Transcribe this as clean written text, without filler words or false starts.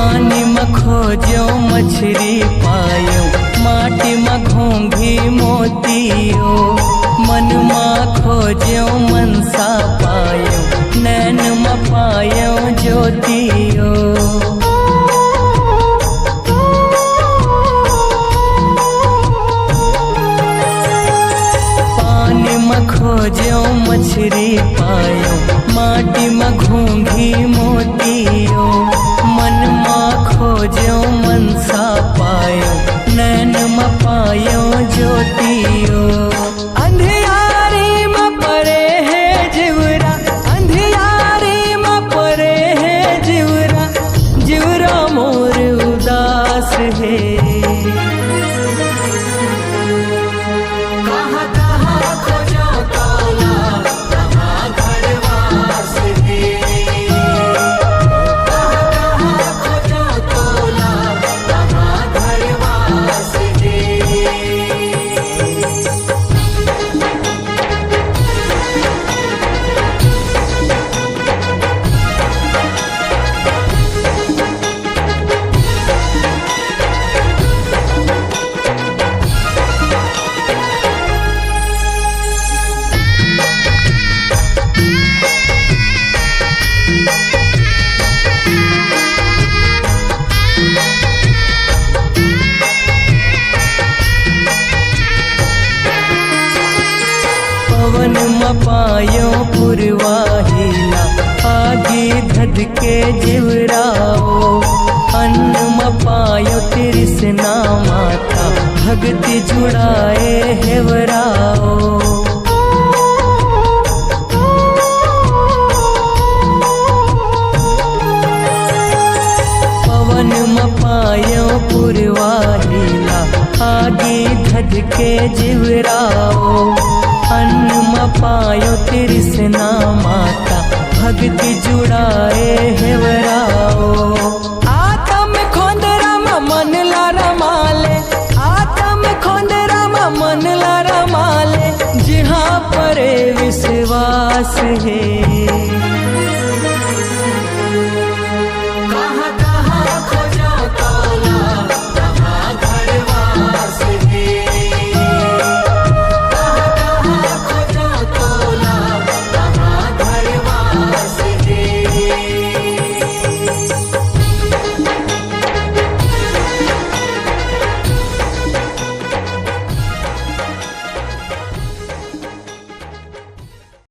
पानी में खोजो मछली पायो, माटी में घोंघी मोतियो। मन में खोजो मनसा पायो, नैन में पायो ज्योतियो। पानी में खोजो मछली पायो, माटी में घोंघी मोतियो। मन में खोजो मनसा पायो, नैन में पायो ज्योतियो। अंधियारी में पड़े है जिवरा, अंधियारी में पड़े है जिवरा, जिवरा मोर उदास है। पवन में पायो पुरवाहिला, आगे धध के जिवराओ। अन्न में पायो तृष्णा माता, भक्ति जुड़ाए हेवराओ। पवन में पायो पुरवाहिला, आगे धध के जिवराओ। अन्न में पायो तृष्णा माता, भक्ति जुड़ाए हेवराओ। आत्म खोंदरा में मन ला रमाले, आत्म खोंदरा में मन ला रमाले, जहाँ परे विश्वास है।